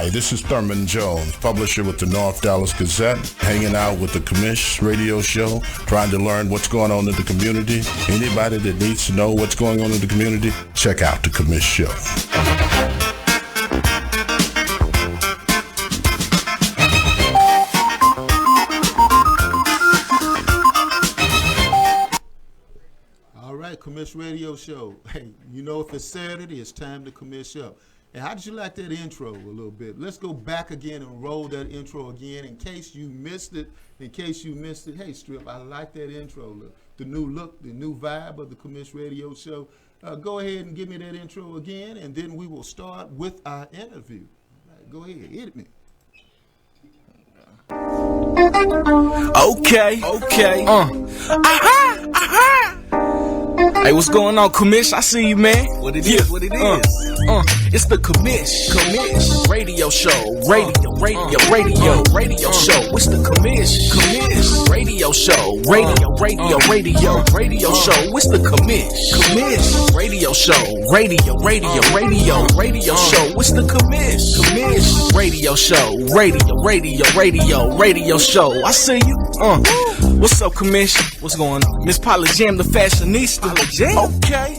Hi, this is Thurman Jones, publisher with the North Dallas Gazette, hanging out with the Commish radio show, trying to learn what's going on in the community. Anybody that needs to know what's going on in the community, check out the Commish show. All right, Commish Radio Show. Hey, you know if it's Saturday, it's time to commish up. And how did you like that intro a little bit? Let's go back again and roll that intro again in case you missed it. Hey, Strip, I like that intro. The new look, the new vibe of the Commish Radio Show. Go ahead and give me that intro again, and then we will start with our interview. All right, go ahead, hit me. Okay. Hey, what's going on, Commish? I see you, man. What it is. It's the Commish Radio Show. Radio Show. It's the Commish Radio Show. Radio Show. It's the Commish Radio Show. Radio Show. It's the Commish Radio Show. Radio Show. I see you. What's up, Commish? What's going on? Miss Paula Jam, the fashionista. Okay.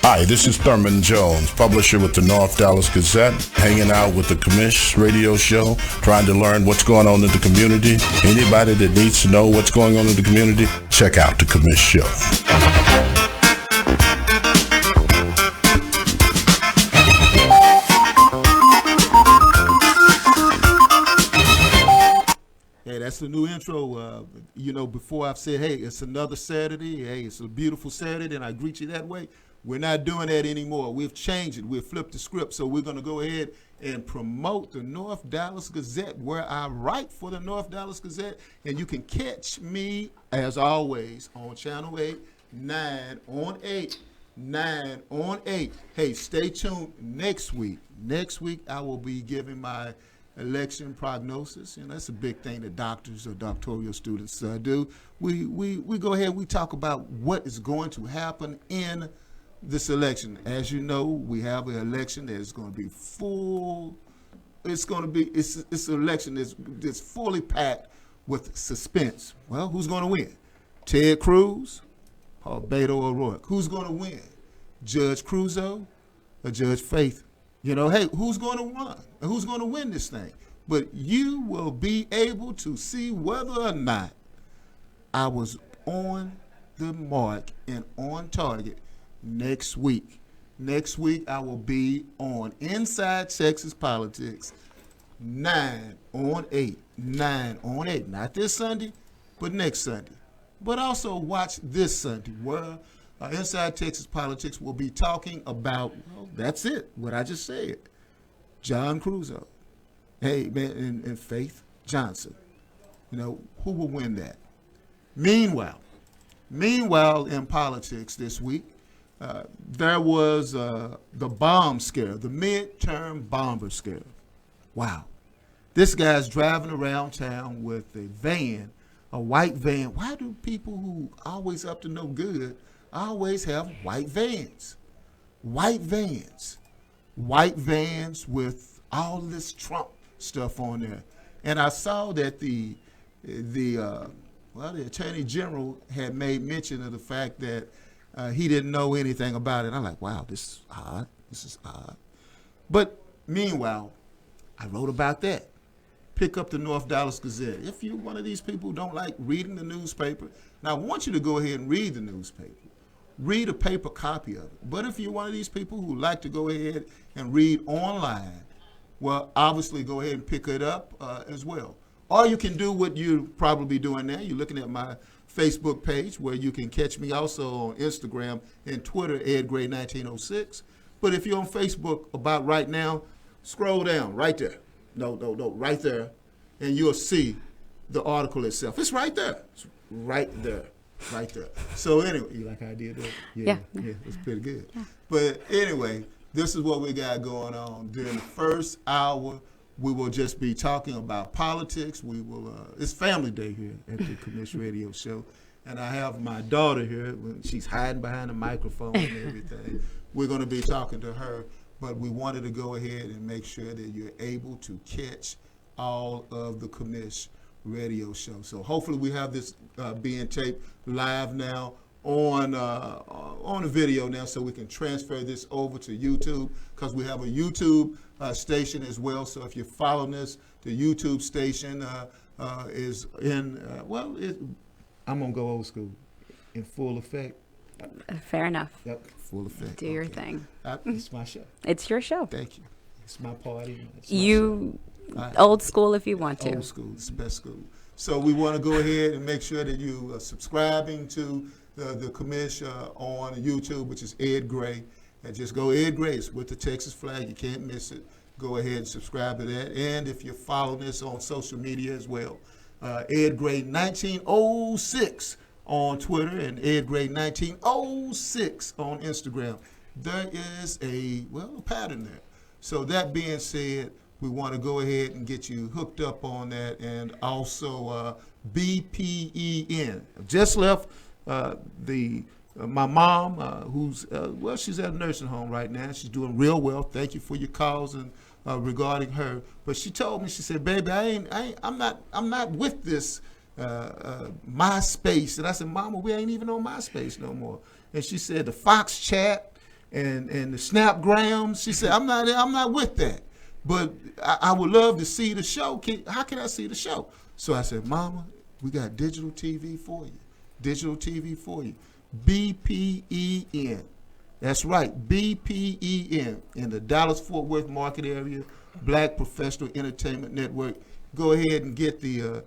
Hi, this is Thurman Jones, publisher with the North Dallas Gazette, hanging out with the Commish radio show, trying to learn what's going on in the community. Anybody that needs to know what's going on in the community, check out the Commish show. Hey, that's the new intro. Before I've said, hey, it's another Saturday. Hey, it's a beautiful Saturday, and I greet you that way. We're not doing that anymore. We've changed it. We've flipped the script. So we're going to go ahead and promote the North Dallas Gazette, where I write for the North Dallas Gazette. And you can catch me, as always, on Channel 8, 9 on 8. 9 on 8. Hey, stay tuned next week. Next week, I will be giving my election prognosis. That's a big thing that doctors or doctoral students do. We go ahead and we talk about what is going to happen in this election. As you know, we have an election that is going to be full. It's an election that's fully packed with suspense. Well, who's going to win? Ted Cruz or Beto O'Rourke? Who's going to win? Judge Cruzo or Judge Faith? Hey, who's going to run? Who's going to win this thing? But you will be able to see whether or not I was on the mark and on target next week. Next week, I will be on Inside Texas Politics, 9 on 8. 9 on 8. Not this Sunday, but next Sunday. But also watch this Sunday, where Inside Texas Politics will be talking about, that's it, what I just said. John Cruzo. Hey, man, and Faith Johnson. Who will win that? Meanwhile, in politics this week, there was the bomb scare, the midterm bomber scare. Wow. This guy's driving around town with a van, a white van. Why do people who always up to no good always have white vans? White vans with all this Trump stuff on there. And I saw that the Attorney General had made mention of the fact that he didn't know anything about it. I'm like, wow, this is odd. But meanwhile, I wrote about that. Pick up the North Dallas Gazette. If you're one of these people who don't like reading the newspaper, now I want you to go ahead and read the newspaper. Read a paper copy of it. But if you're one of these people who like to go ahead and read online, well, obviously go ahead and pick it up as well. Or you can do what you're probably doing now. You're looking at my Facebook page, where you can catch me also on Instagram and Twitter, EdGray1906. But if you're on Facebook about right now, scroll down right there. No, right there. And you'll see the article itself. It's right there. It's right there. So anyway, you like how I did that? Yeah, it's pretty good. Yeah. But anyway, this is what we got going on. During the first hour, we will just be talking about politics. We will. It's Family Day here at the Commish Radio Show, and I have my daughter here. She's hiding behind the microphone and everything. We're going to be talking to her, but we wanted to go ahead and make sure that you're able to catch all of the commish radio show. So hopefully we have this being taped live now on the video now, so we can transfer this over to YouTube, because we have a YouTube station as well. So if you're following this, the YouTube station is in I'm gonna go old school, in full effect. Fair enough. Yep, full effect. Do your thing. It's my show. It's your show. Thank you. It's my party. It's my You show. old school if you want to. Old school. It's the best school. So we want to go ahead and make sure that you are subscribing to the commish on YouTube, which is Ed Gray. And just go Ed Gray. It's with the Texas flag. You can't miss it. Go ahead and subscribe to that. And if you're following this on social media as well, Ed Gray 1906 on Twitter and Ed Gray 1906 on Instagram. There is a pattern there. So that being said, we want to go ahead and get you hooked up on that, and also BPEN. Just left my mom, who's she's at a nursing home right now. She's doing real well. Thank you for your calls and regarding her. But she told me, she said, "Baby, I'm not with this MySpace." And I said, "Mama, we ain't even on MySpace no more." And she said, "The Fox Chat and the Snapgrams." She said, "I'm not with that. But I would love to see the show. How can I see the show?" So I said, "Mama, we got digital TV for you. Digital TV for you. BPEN. That's right, BPEN in the Dallas-Fort Worth market area, Black Professional Entertainment Network. Go ahead and get the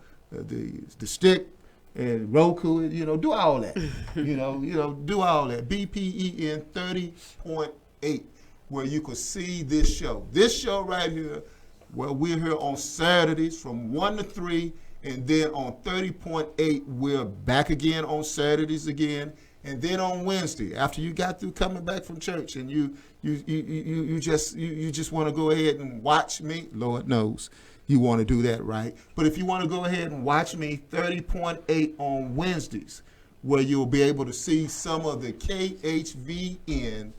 stick and Roku. Do all that. Do all that. BPEN 30.8. Where you could see this show. This show right here, well, we're here on Saturdays from 1 to 3, and then on 30.8, we're back again on Saturdays again, and then on Wednesday, after you got through coming back from church and you just want to go ahead and watch me, Lord knows you want to do that, right? But if you want to go ahead and watch me, 30.8 on Wednesdays, where you'll be able to see some of the KHVN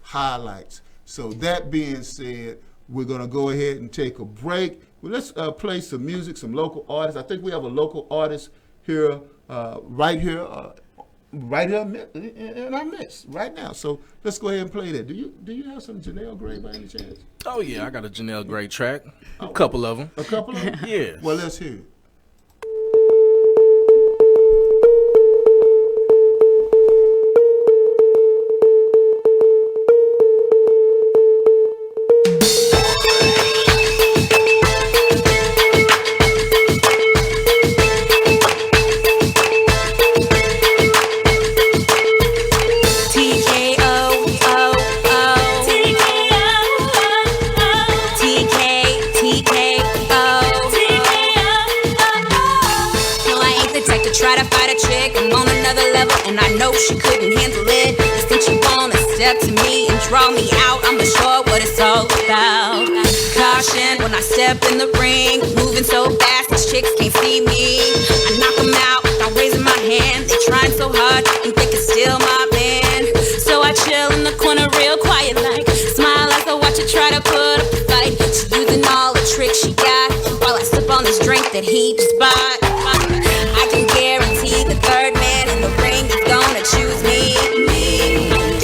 highlights. So that being said, we're going to go ahead and take a break. Well, let's play some music, some local artists. I think we have a local artist here, right here in our midst right now. So let's go ahead and play that. Do you have some Janelle Gray by any chance? Oh yeah, I got a Janelle Gray track. A couple of them. A couple of them? Yeah. Well, let's hear it. She couldn't handle it. Just think she wanna step to me and draw me out. I'ma show her what it's all about. Caution when I step in the ring, moving so fast these chicks can't see me. I knock them out without raising my hand. They trying so hard, think they can steal my man. So I chill in the corner real quiet, like smile as I watch her try to put up a fight. She using all the tricks she got while I sip on this drink that he just bought. I can guarantee the third man in the ring is gonna choose me.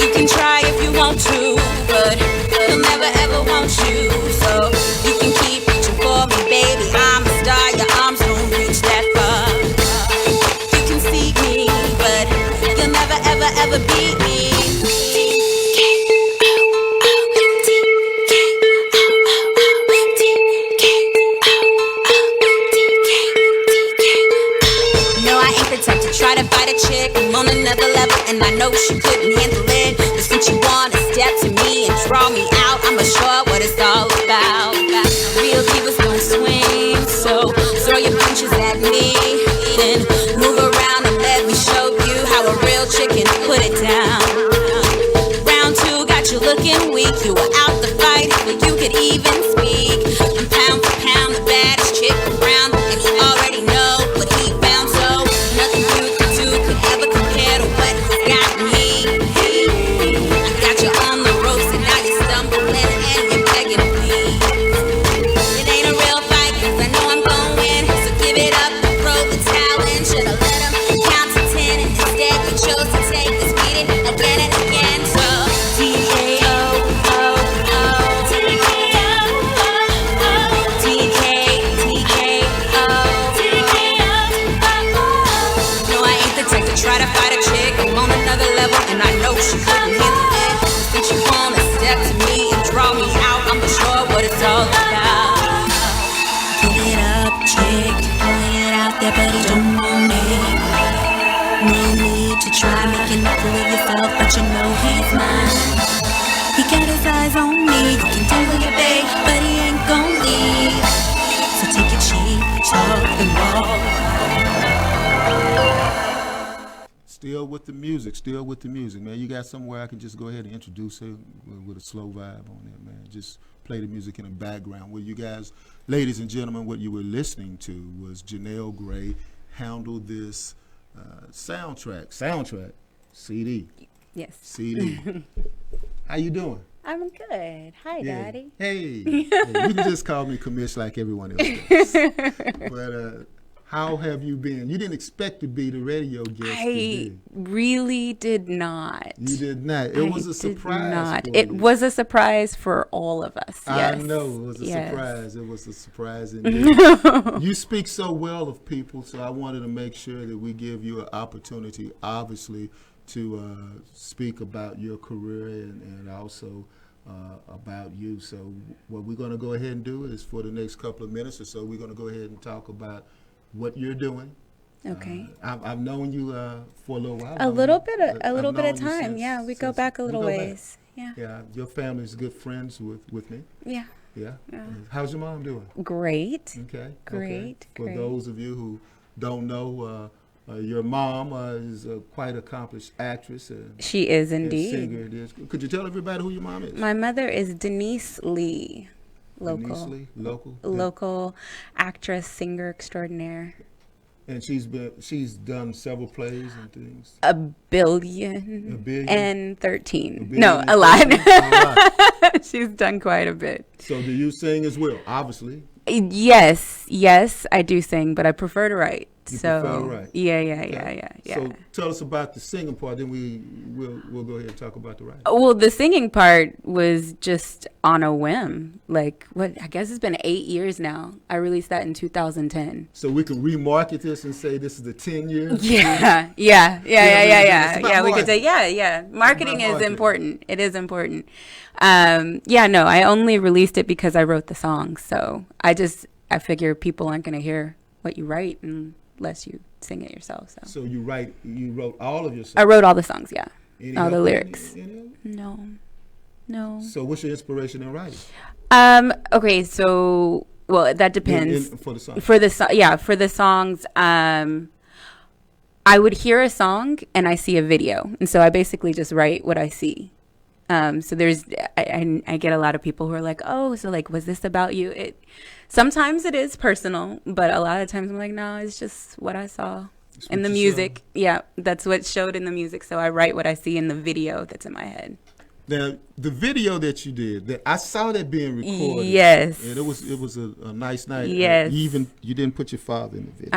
You can try if you want to, but he'll never ever want you. So you can keep reaching for me, baby. I'm a star, your arms don't reach that far. You can seek me, but you'll never ever ever beat me. Try to fight a chick, I'm on another level, and I know she couldn't handle it. But since you wanna step to me and draw me out, I'ma show her what it's all about. Real divas don't swing, so throw your punches at me, then move around and let me show you how a real chick can put it down. Round two got you looking weak, you were out the fight before you could even speak. I'm pound for pound the baddest chick around, and you already know what he found, so try to fight a chick, I'm on another level, and I know she couldn't handle it. Since you wanna step to me and draw me out, I'm not sure what it's all about. Give it up, chick, put it out there, but he don't want it. No need to try making a fool of yourself, but you know he's mine. He got his eyes on me, you can tell your babe, but he ain't gon' leave. So take your cheap talk and walk. Still with the music, man. You got somewhere I can just go ahead and introduce it with a slow vibe on it, man. Just play the music in the background. Well, you guys, ladies and gentlemen, what you were listening to was Janelle Gray handle this soundtrack, CD. Yes. CD. How you doing? I'm good. Hi, Daddy. Hey. You can just call me Commish like everyone else does. But how have you been? You didn't expect to be the radio guest. I really did not. You did not. It was a surprise. It was a surprise for all of us. Yes. I know it was a surprise. It was a surprise indeed. You speak so well of people, so I wanted to make sure that we give you an opportunity, obviously, to speak about your career and also about you. So what we're going to go ahead and do is for the next couple of minutes or so, we're going to go ahead and talk about what you're doing. Okay. I've known you for a little while. A little bit of time. Yeah, we go back a little ways. Yeah. Yeah, your family's good friends with me. Yeah. Yeah. How's your mom doing? Great. Okay. Great. For those of you who don't know, your mom is a quite accomplished actress. She is indeed. Singer it is. Could you tell everybody who your mom is? My mother is Denise Lee. Denise Lee, local actress, singer extraordinaire. And she's done several plays and things. A billion and 13. No, a lot. She's done quite a bit. So do you sing as well? Obviously. Yes, I do sing, but I prefer to write. You prefer to write? Yeah. So tell us about the singing part, then we'll go ahead and talk about the writing. Well, the singing part was just on a whim. Like, I guess it's been 8 years now. I released that in 2010. So we can remarket this and say this is the 10 years? Yeah. We could say, yeah. Marketing is important. It is important. No, I only released it because I wrote the song. So I figure people aren't going to hear what you write unless you sing it yourself. So you wrote all of your songs? I wrote all the songs, yeah. All the lyrics. No. So what's your inspiration in writing? Okay, so that depends. For the song. For the songs, I would hear a song and I see a video, and so I basically just write what I see. So I get a lot of people who are like, oh, so like, was this about you? Sometimes it is personal, but a lot of times I'm like, no, it's just what I saw in the music. Yeah, that's what showed in the music. So I write what I see in the video that's in my head. Now, the video that you did, I saw that being recorded. Yes. And it was a nice night. Yes. You didn't put your father in the video.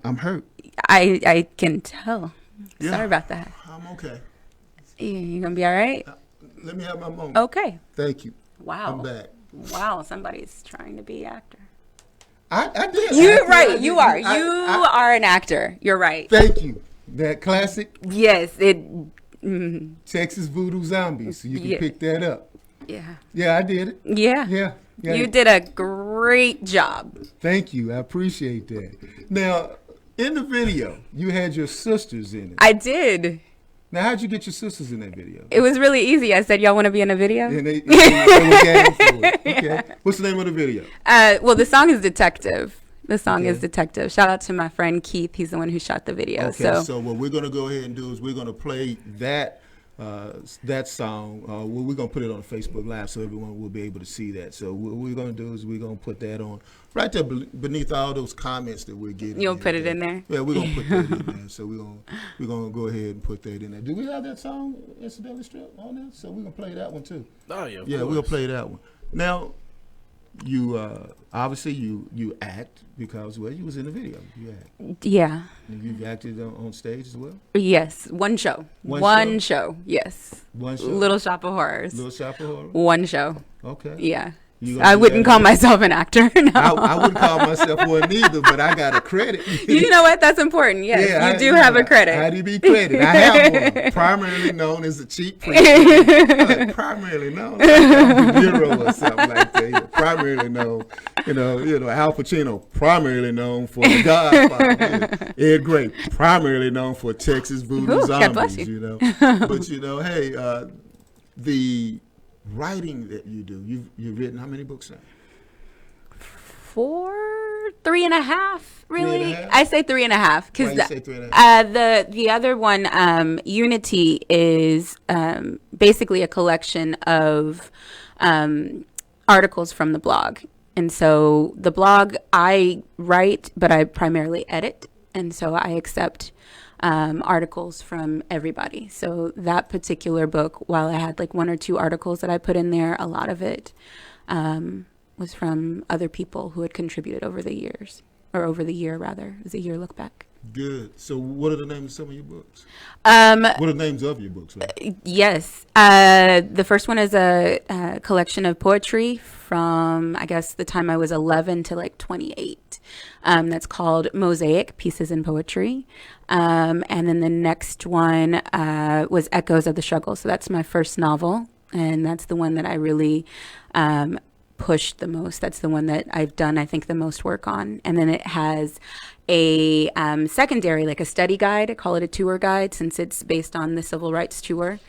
I'm hurt. I can tell. Yeah. Sorry about that. I'm okay. You gonna be all right? Let me have my moment. Okay. Thank you. Wow. I'm back. Wow, somebody's trying to be actor. I did. You're right. You are. You are an actor. You're right. Thank you. That classic. Yes. Texas Voodoo Zombies. So you can pick that up. Yeah. Yeah, I did it. Yeah. You did a great job. Thank you. I appreciate that. Now, in the video, you had your sisters in it. I did. Now, how'd you get your sisters in that video? It was really easy. I said, y'all want to be in a video? And they were game for it. Okay. What's the name of the video? Well, the song is Detective. The song is Detective. Shout out to my friend Keith. He's the one who shot the video. Okay, so what we're going to go ahead and do is we're going to play that song. We're going to put it on Facebook Live so everyone will be able to see that. So what we're going to do is we're going to put that on right there beneath all those comments that we're getting. You'll put it in there? Yeah, we're going to put that in there. So we're going to go ahead and put that in there. Do we have that song, Incidentally Strip, on there? So we're going to play that one too. Oh, yeah. Yeah, we'll play that one. Now, you obviously you act because you was in the video. You act. Yeah. And you've acted on stage as well. Yes, one show. One show. Yes. One show. Little Shop of Horrors. Little Shop of Horrors. One show. Okay. Yeah. I wouldn't call myself an actor. No. I wouldn't call myself one either, but I got a credit. You know what? That's important. Yes, yeah, you do have a credit. IDB credit. I have one. Primarily known as a cheap preacher. Primarily known like De Niro or something like that. Yeah, primarily known, you know, Al Pacino, primarily known for The Godfather. Ed Gray, primarily known for Texas Voodoo Zombies. You know, but hey, the writing that you do, you've written how many books now? 3.5, really. 3.5? I say 3.5 because the other one, Unity, is basically a collection of articles from the blog. And so the blog I write, but I primarily edit, and so I accept articles from everybody. So that particular book, while I had like 1 or 2 articles that I put in there, a lot of it was from other people who had contributed over the years, or over the year rather. It was a year look back. Good. So what are the names of some of your books? What are the names of your books? Right? Yes. The first one is a collection of poetry from, I guess, the time I was 11 to like 28. That's called Mosaic, Pieces in Poetry. And then the next one was Echoes of the Struggle. So that's my first novel. And that's the one that I really pushed the most. That's the one that I've done, I think, the most work on. And then it has a secondary, like a study guide. I call it a tour guide since it's based on the civil rights tour.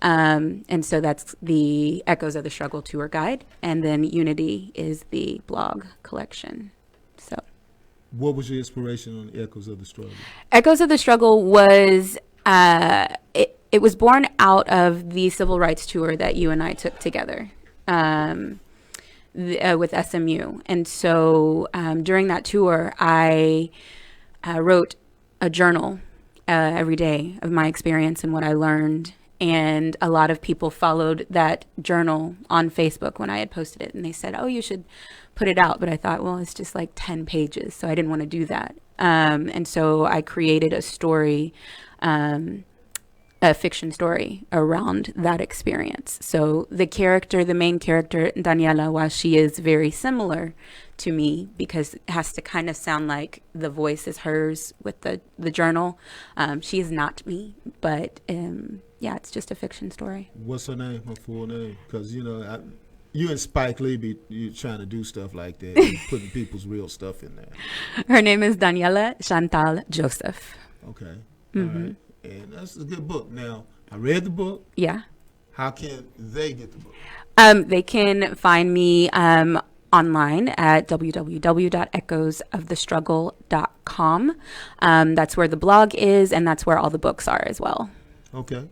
And so that's the Echoes of the Struggle tour guide. And then Unity is the blog collection. So what was your inspiration on Echoes of the Struggle? Echoes of the Struggle was, it was born out of the civil rights tour that you and I took together. With SMU. And so during that tour, I wrote a journal every day of my experience and what I learned. And a lot of people followed that journal on Facebook when I had posted it. And they said, oh, you should put it out. But I thought, well, it's just like 10 pages. So I didn't want to do that. And so I created a story, a fiction story around that experience. So the main character, Daniela, while she is very similar to me because it has to kind of sound like the voice is hers with the journal, she is not me, but yeah, it's just a fiction story. What's her name, her full name? Because, you and Spike Lee you trying to do stuff like that, putting people's real stuff in there. Her name is Daniela Chantal Joseph. Okay. Mm-hmm. All right. And that's a good book. Now, I read the book. Yeah. How can they get the book? They can find me online at www.echoesofthestruggle.com. That's where the blog is, and that's where all the books are as well. Okay.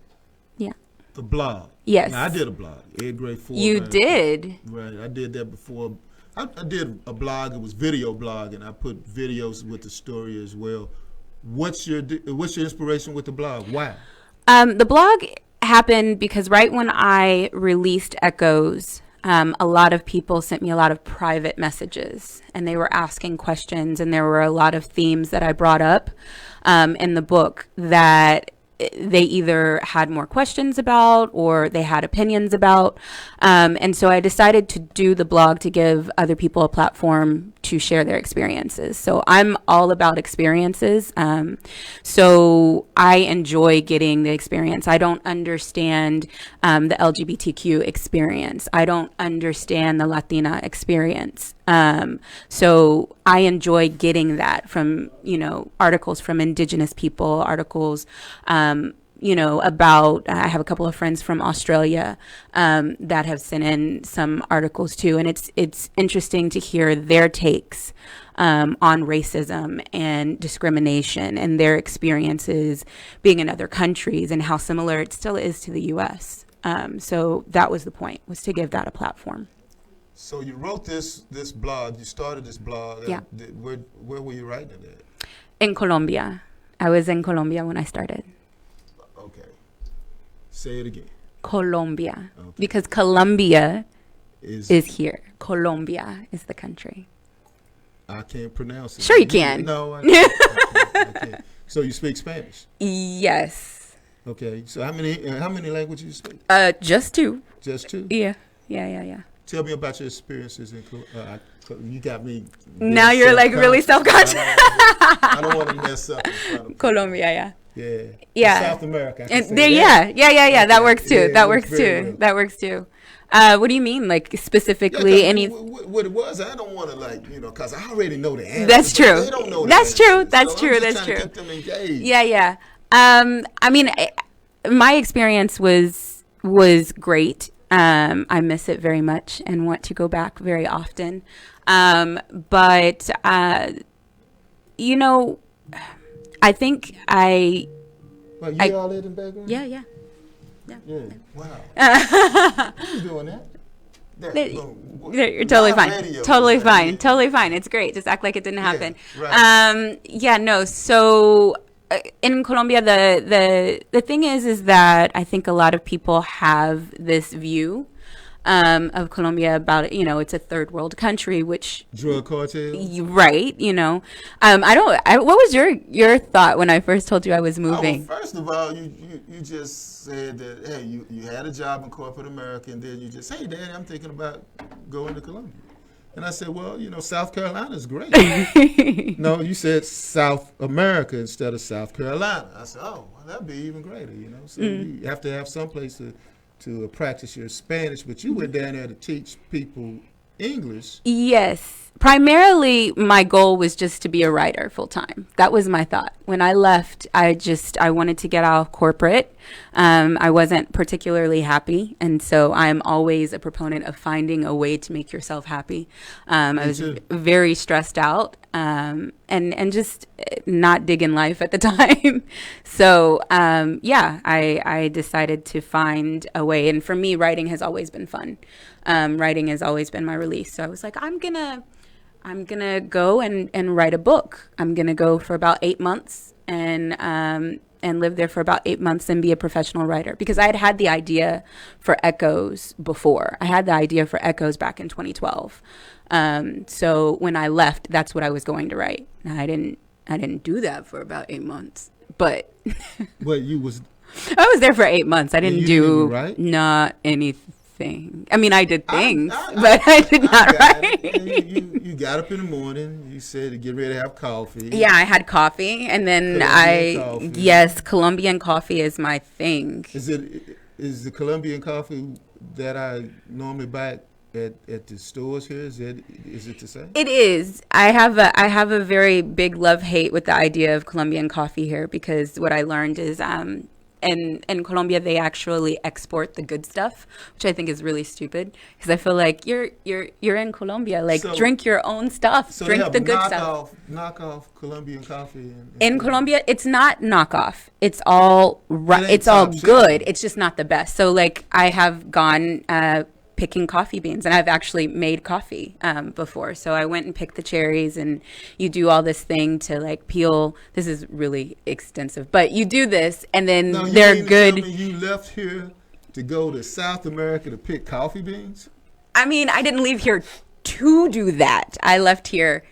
Yeah. The blog. Yes. Now, I did a blog. Ed Gray 4. You did? Right. I did that before. I did a blog. It was video blog, and I put videos with the story as well. What's your inspiration with the blog? Why? The blog happened because right when I released Echoes, a lot of people sent me a lot of private messages, and they were asking questions, and there were a lot of themes that I brought up in the book that they either had more questions about or they had opinions about. And so I decided to do the blog to give other people a platform to share their experiences. So I'm all about experiences. So I enjoy getting the experience. I don't understand the LGBTQ experience. I don't understand the Latina experience. So I enjoy getting that from, articles from indigenous people, articles, about, I have a couple of friends from Australia, that have sent in some articles too. And it's interesting to hear their takes, on racism and discrimination and their experiences being in other countries and how similar it still is to the U.S. So that was the point, was to give that a platform. So you wrote this blog. You started this blog. Yeah. Where were you writing it at? In Colombia. I was in Colombia when I started. Okay. Say it again. Colombia. Okay. Because Colombia is here. Colombia is the country. I can't pronounce it. Sure you can. No, I can't. I can't. So you speak Spanish? Yes. Okay. So how many languages you speak? Just two. Just two? Yeah. Tell me about your experiences in you got me. Now you're like really self-conscious. I don't want to mess up in front of Colombia, yeah. South America. And there, yeah. That works too. Yeah, that works too. well. That works too. What do you mean, like specifically? What it was, I don't want to because I already know the answer. That's true. They don't know That's the true. answer. That's So true. I'm just That's trying true. to keep them engaged. Yeah. I mean, my experience was great. I miss it very much and want to go back very often. But I think Well, you all in the background? Yeah. Wow. Who's doing that? You're totally fine. Radio. Totally fine. Totally fine. It's great. Just act like it didn't happen. Right. No. So in Colombia, the thing is that I think a lot of people have this view of Colombia about it. It's a third world country, which Drug cartel. right. What was your thought when I first told you I was moving? Well, first of all, you just said that hey, you had a job in corporate America, and then you just hey, Daddy, I'm thinking about going to Colombia. And I said, well, South Carolina is great. No, you said South America instead of South Carolina. I said, oh, well, that'd be even greater, So you have to have some place to practice your Spanish, but you went down there to teach people English. Yes. Primarily, my goal was just to be a writer full time. That was my thought. When I left, I wanted to get out of corporate. I wasn't particularly happy. And so I'm always a proponent of finding a way to make yourself happy. I was very stressed out and just not digging life at the time. So, I decided to find a way. And for me, writing has always been fun. Writing has always been my release. So I was like, I'm gonna go and write a book. I'm gonna go for about 8 months and live there for about 8 months and be a professional writer, because I had the idea for Echoes before. I had the idea for Echoes back in 2012. So when I left, that's what I was going to write. I didn't do that for about 8 months, but But you was I was there for 8 months. I didn't you do didn't write? not anything. I mean, I did things, but I did not write. You got up in the morning. You said to get ready to have coffee. Yeah, I had coffee, and then Colombian coffee. Yes, Colombian coffee is my thing. Is the Colombian coffee that I normally buy at the stores here? Is it the same? It is. I have a very big love-hate with the idea of Colombian coffee here, because what I learned is in Colombia they actually export the good stuff, which I think is really stupid, because I feel like you're in Colombia, like drink your own stuff, So drink they have the good stuff. knockoff Colombian coffee. In Colombia, it's not knockoff. It's all it's all good. It's just not the best. So like I have gone picking coffee beans, and I've actually made coffee before. So I went and picked the cherries, and you do all this thing to like peel. This is really extensive, but you do this, and then they're good. Tell me you left here to go to South America to pick coffee beans? I mean, I didn't leave here to do that. I left here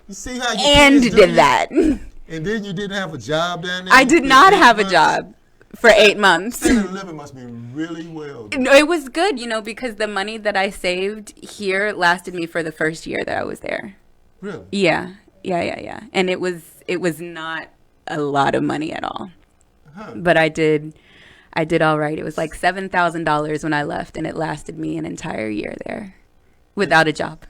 You see how you and did that. And then you didn't have a job down there? I did not have a job for 8 months. Standard of living must be really well. No, it was good, because the money that I saved here lasted me for the first year that I was there. Really? Yeah. And it was not a lot of money at all. Huh. But I did all right. It was like $7,000 when I left, and it lasted me an entire year there without a job.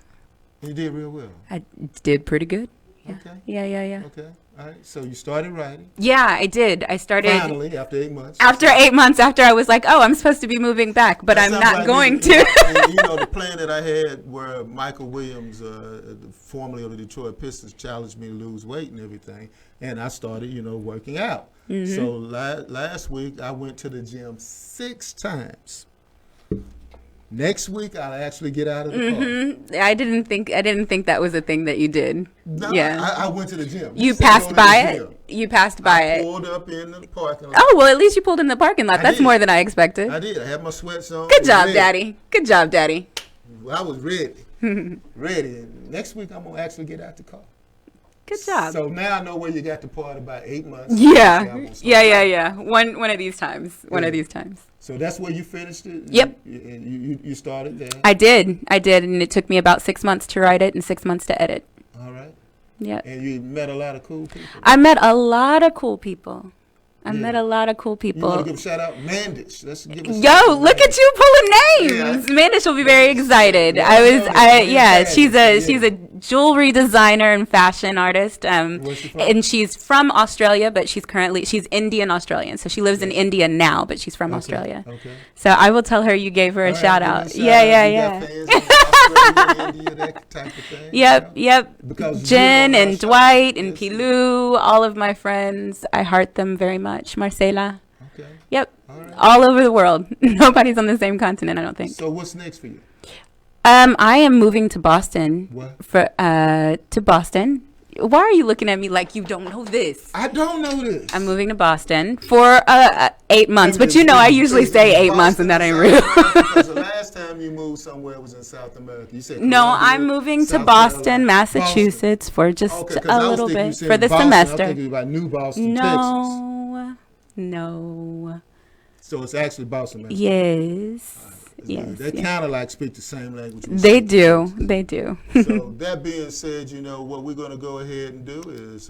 You did real well. I did pretty good. Yeah. Okay. Yeah. Okay. All right. So you started writing. Yeah, I did. I started Finally, after 8 months. after 8 months after I was like, oh, I'm supposed to be moving back, but I'm not going to. The plan that I had where Michael Williams, formerly of the Detroit Pistons, challenged me to lose weight and everything. And I started, working out. Mm-hmm. So last week I went to the gym 6 times. Next week I'll actually get out of the car. I didn't think that was a thing that you did. No, Yeah. I went to the gym. You said passed go to by the it? gym. You passed by I it. pulled up in the parking lot. Oh, well, at least you pulled in the parking lot. I That's did. more than I expected. I did. I had my sweats on. Good job, ready. Daddy. Good job, Daddy. I was ready. Ready. And next week I'm gonna actually get out the car. Good job. So now I know where you got the part about 8 months. Yeah. One of these times. One of these times. So that's where you finished it? Yep. You started there? I did, and it took me about 6 months to write it and 6 months to edit. All right. Yeah. And you met a lot of cool people? I met a lot of cool people. You want to give a shout out? Mandish. Let's give a shout out. Look at you pulling names. Mandish will be very excited. She's a jewelry designer and fashion artist. Where's she from? And she's from Australia, but she's Indian Australian. So she lives in India now, but she's from Australia. Okay. So I will tell her you gave her a shout out. Yeah. India, that type of thing. Yep. Because Jen and Dwight and Pilu, all of my friends, I heart them very much. Marcela. Okay. Yep. All over the world. Nobody's on the same continent, I don't think. So what's next for you? I am moving to Boston. What? To Boston. Why are you looking at me like you don't know this? I don't know this. I'm moving to Boston for 8 months. But I usually say 8 months and that ain't real. Because the last time you moved somewhere was in South America. You said no, I'm moving to Boston, Massachusetts for just a little bit for the semester. I'm thinking about New Boston, Texas. No. So it's actually Boston, Massachusetts. Yes. Yes. They kind of like speak the same language. They do. So that being said, what we're going to go ahead and do is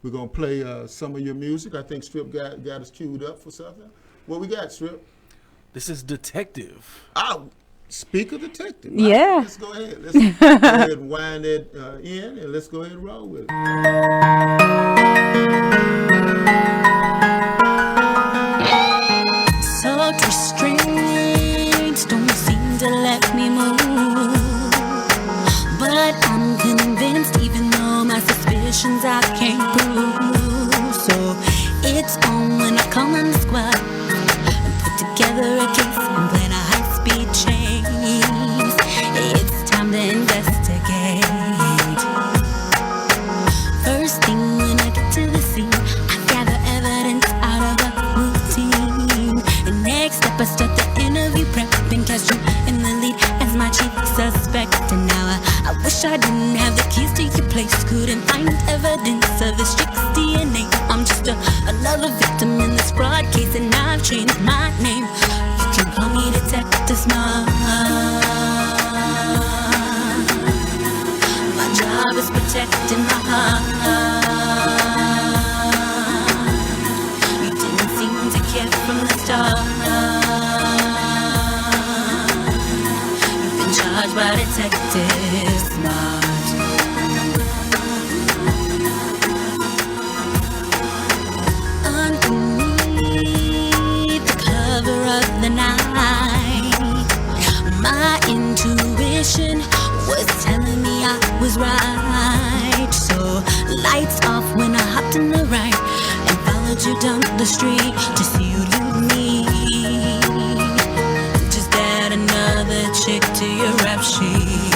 we're going to play some of your music. I think Strip got us queued up for something. What we got, Strip? This is Detective. Oh, speak of Detective. Yeah. Let's go ahead. Let's go ahead and wind it in, and let's go ahead and roll with it. Sultry strings don't seem to let me move, but I'm convinced, even though my suspicions I can't prove. So it's on when I come on the squad and put together a case and plan a high-speed chase. It's time to investigate. First thing when I get to the scene, I gather evidence out of a routine. And next up I start the interview prep and cast you in the lead as my chief suspect. And now I wish I didn't have the keys to your place. Couldn't find evidence of this chick's DNA. I'm just another victim in this fraud case, and I've changed my name. You can call me Detective Smart. My job is protecting my heart. You didn't seem to care from the start. You've been charged by Detective Smart. Underneath the cover of the night, my intuition was telling me I was right. So lights off when I hopped in the ride and followed you down the street to see who you need. Just add another chick to your rap sheet.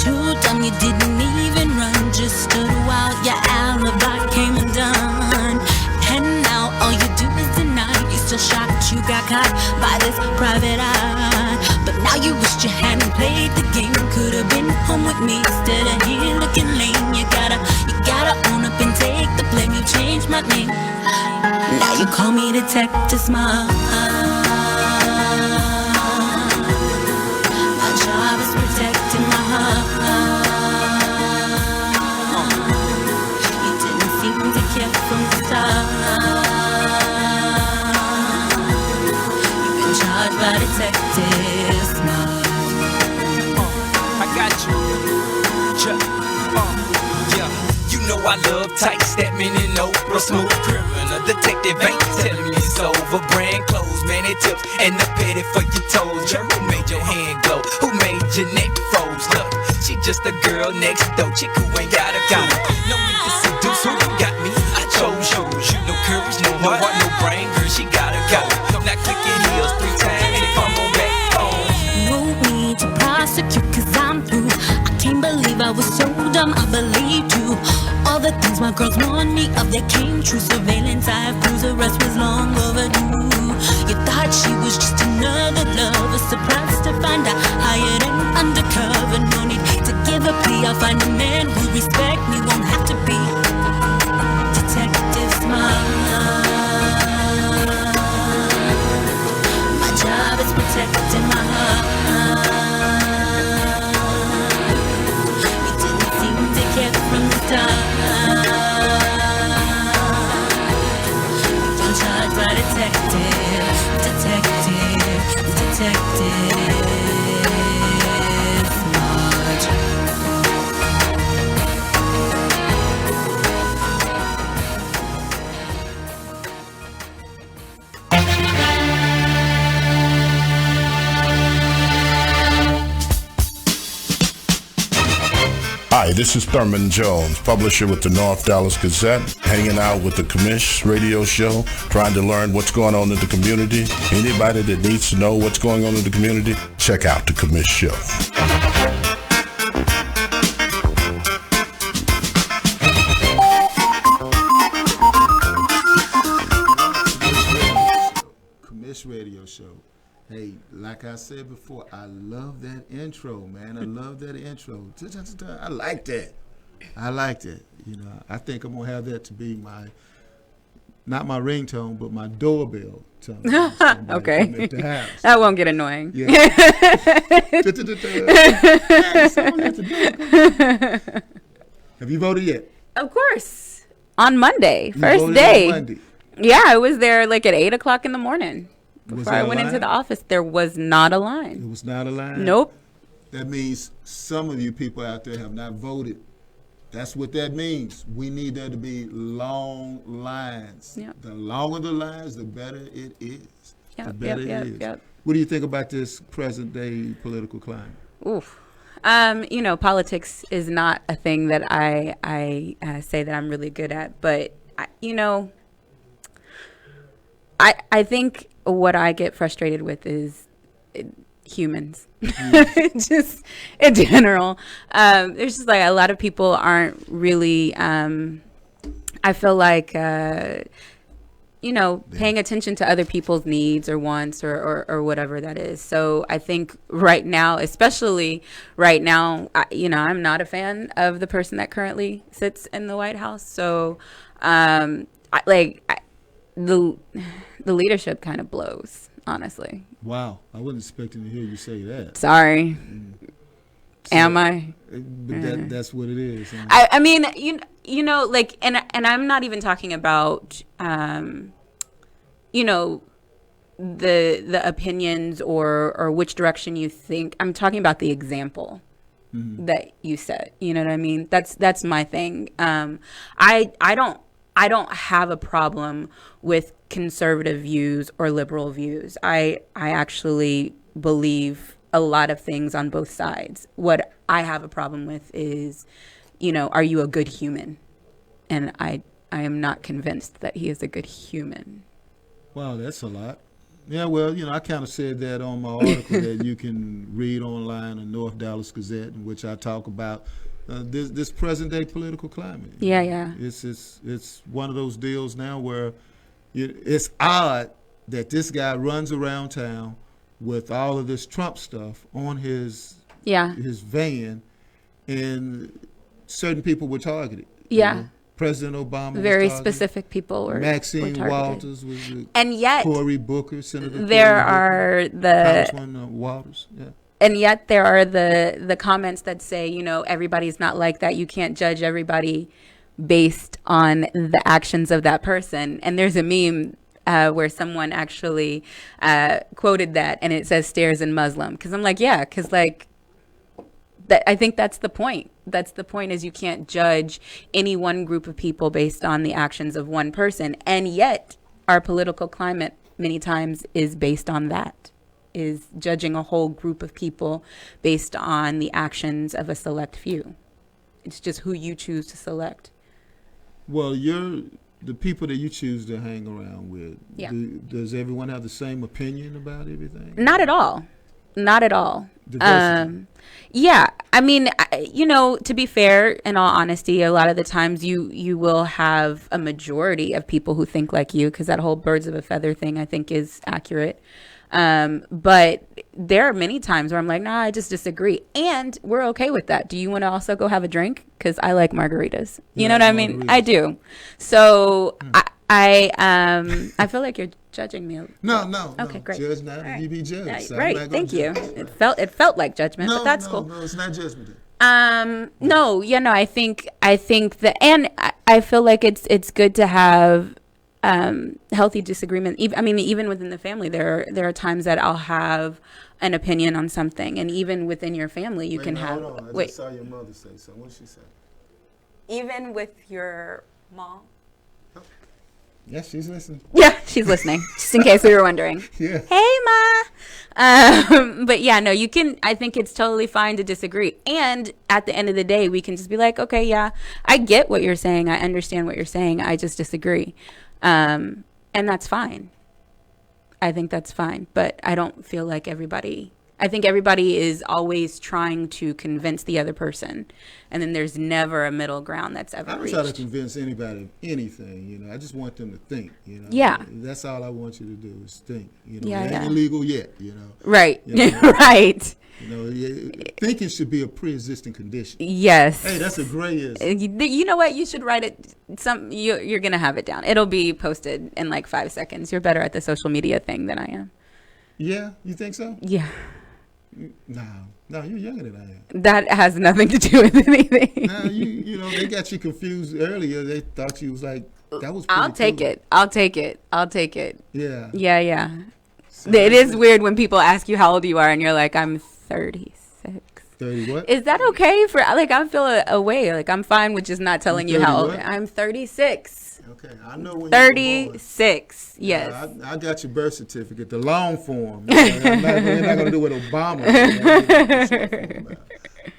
Too dumb you didn't even run, just stood while your alibi came undone. And now all you do is deny. You still shocked you got caught by this private eye. But now you wished you hadn't played the game. Could've been home with me instead of here looking lame. You gotta own up and take the blame. You changed my name. Now you call me Detective Smart. My job is protecting my heart. You didn't seem to care from the start. You've been charged by Detective Smart. I got you. Yeah. You know I love tight, that meaning no real smooth. Criminal detective ain't telling me it's over. Brand clothes, man, it tips and the petty for your toes. Yeah, who made your hand glow? Who made your neck froze? Look, she just a girl next door, chick who ain't got a clue. No need to seduce who you got me. I chose you. No courage, no heart, no brain, girl, she gotta go. Now click your heels 3 times and come on back home. No need to prosecute, cause I'm through. I can't believe I was so dumb, I believed you. All the things my girls warned me of, they came true. Surveillance, I have proves arrest was long overdue. You thought she was just another lover, surprised to find out hired and undercover. No need to give a plea, I'll find a man who respect me. Won't have to be Detective Smart. Hi, this is Thurman Jones, publisher with the North Dallas Gazette, hanging out with the Commish radio show, trying to learn what's going on in the community. Anybody that needs to know what's going on in the community, check out the Commish show. Commish radio show. Hey, like I said before, I love that intro, man. I love that intro. I like that. I like that. You know, I think I'm gonna have that to be not my ringtone, but my doorbell tone. Okay. Come at the house. That won't get annoying. Yeah. Have you voted yet? Of course. On Monday, You first voted day. on Monday. Yeah, I was there like at 8:00 in the morning. Was Before there I a went into line? the office, there was not a It line. was not a line. Nope. That means some of you people out there have not voted. That's what that means. We need there to be long lines. Yep. The longer the lines, the better it is. The Yep, better yep, it is. yep. What do you think about this present day political climate? Oof. You know, politics is not a thing that I say that I'm really good at, but I think what I get frustrated with is humans, just in general. There's just like a lot of people aren't really, I feel like, paying attention to other people's needs or wants or whatever that is. So I think right now, especially right now, I'm not a fan of the person that currently sits in the White House. So, the leadership kind of blows, honestly. Wow, I wasn't expecting to hear you say that. Sorry. Am I? But that's what it is. Huh? I mean, like, and I'm not even talking about, the opinions or which direction you think. I'm talking about the example that you set. You know what I mean? That's my thing. I don't have a problem with conservative views or liberal views. I actually believe a lot of things on both sides. What I have a problem with is, are you a good human? And I am not convinced that he is a good human. Wow, that's a lot. Yeah, well, I kind of said that on my article that you can read online in North Dallas Gazette, in which I talk about this present day political climate. Yeah. It's one of those deals now where it's odd that this guy runs around town with all of this Trump stuff on his van, and certain people were targeted. Yeah. President Obama Very was targeted. specific people were Maxine targeted. Walters was And yet Cory Booker, Senator there Cory Booker, are Congressman Walters. Yeah. and yet there are the comments that say, everybody's not like that. You can't judge everybody based on the actions of that person. And there's a meme where someone actually quoted that, and it says "stairs and Muslim." Because I'm like, yeah, because like that. I think that's the point. That's the point, is you can't judge any one group of people based on the actions of one person. And yet our political climate many times is based on that, is judging a whole group of people based on the actions of a select few. It's just who you choose to select. Well, the people that you choose to hang around with. Yeah. Does everyone have the same opinion about everything? Not at all. Not at all. Diversity. Yeah. I mean, to be fair, in all honesty, a lot of the times you will have a majority of people who think like you, because that whole birds of a feather thing, I think, is accurate. But there are many times where I'm like, nah, I just disagree. And we're okay with that. Do you want to also go have a drink? Because I like margaritas. You know what I mean? Margaritas. I do. So I feel like you're judging me. No. Okay, great. Judge not, All and right. you be judged. Yeah, So I'm right. not gonna Thank you. judge. It felt like judgment, but that's cool. No, it's not judgment. No, I think that, and I feel like it's good to have healthy disagreement. Even within the family, there are times that I'll have an opinion on something, and even within your family, you can have. Hold on. I just saw your mother say something. What did she say? Even with your mom. Yes, she's listening. Yeah, she's listening. Just in case we were wondering. Yeah. Hey, Ma. But yeah, no, you can. I think it's totally fine to disagree. And at the end of the day, we can just be like, okay, yeah, I get what you're saying. I understand what you're saying. I just disagree. And that's fine. I think that's fine. But I don't feel like I think everybody is always trying to convince the other person, and then there's never a middle ground that's ever I don't reached. try to convince anybody of anything, you know. I just want them to think, you know. Yeah. That's all I want you to do is think, you know. Yeah, It ain't yeah. illegal yet, you know. Right. You know, Right. You know, thinking should be a pre-existing condition. Yes. Hey, that's a great. You know what? You should write it. You're gonna have it down. It'll be posted in like 5 seconds. You're better at the social media thing than I am. Yeah, you think so? Yeah. No, you're younger than I am. That has nothing to do with anything. Now you know they got you confused earlier. They thought you was like that was. Pretty I'll take cool. it. I'll take it. I'll take it. Yeah. Yeah, yeah. So It is weird when people ask you how old you are and you're like, I'm 36. 30 what? Is that okay for, like, I feel a way. Like, I'm fine with just not telling you how old. what? I'm 36. Okay, I know when you were born. 36. Yes. I got your birth certificate, the long form. We're not going to do what Obama did.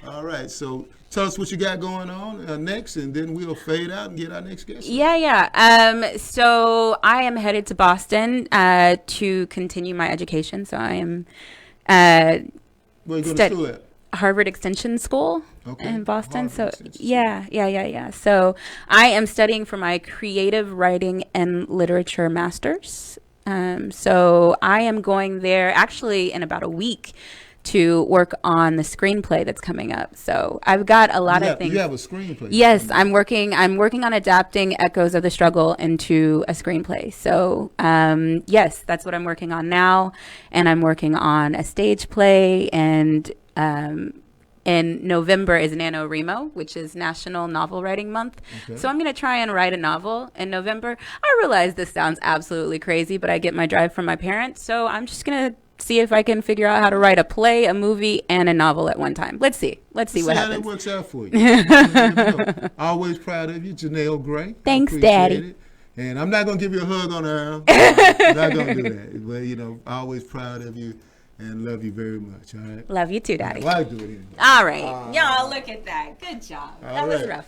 All right, so tell us what you got going on next, and then we'll fade out and get our next guest. Yeah. So I am headed to Boston to continue my education. So I am Where you going to school at? Harvard Extension School in Boston. Harvard So Extension yeah. So I am studying for my creative writing and literature master's. So I am going there actually in about a week to work on the screenplay that's coming up. So I've got a lot of things. You have a screenplay. Yes, I'm working on adapting Echoes of the Struggle into a screenplay. So yes, that's what I'm working on now, and I'm working on a stage play, and in November is NaNoWriMo, which is National Novel Writing Month. Okay. So I'm going to try and write a novel in November. I realize this sounds absolutely crazy, but I get my drive from my parents, so I'm just going to see if I can figure out how to write a play, a movie, and a novel at one time. Let's see what happens. How that works out for you. Always proud of you, Janelle Gray. Thanks, Daddy. And I'm not going to give you a hug on the arm. I'm not going to do that. But, you know, always proud of you and love you very much. All right. Love you too, Daddy. Well, I do it anyway. All right. Y'all, look at that. Good job. That was rough.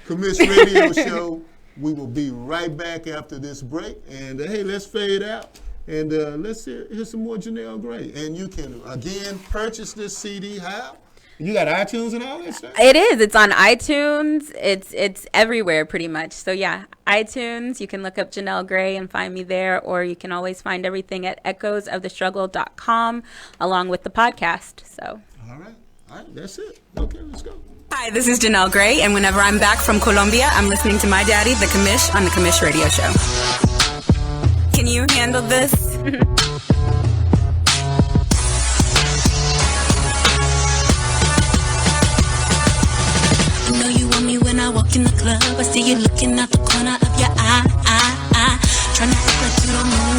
Commish Radio Show. We will be right back after this break. And, hey, let's fade out. And let's hear some more Janelle Gray. And you can, again, purchase this CD. How? You got iTunes and all that stuff? It is. It's on iTunes. It's everywhere pretty much. So, yeah, iTunes. You can look up Janelle Gray and find me there. Or you can always find everything at echoesofthestruggle.com along with the podcast. So. All right. That's it. Okay, let's go. Hi, this is Janelle Gray. And whenever I'm back from Colombia, I'm listening to my daddy, The Commish, on The Commish Radio Show. Can you handle this? You know you want me when I walk in the club. I see you looking out the corner of your eye. Trying to act like you don't know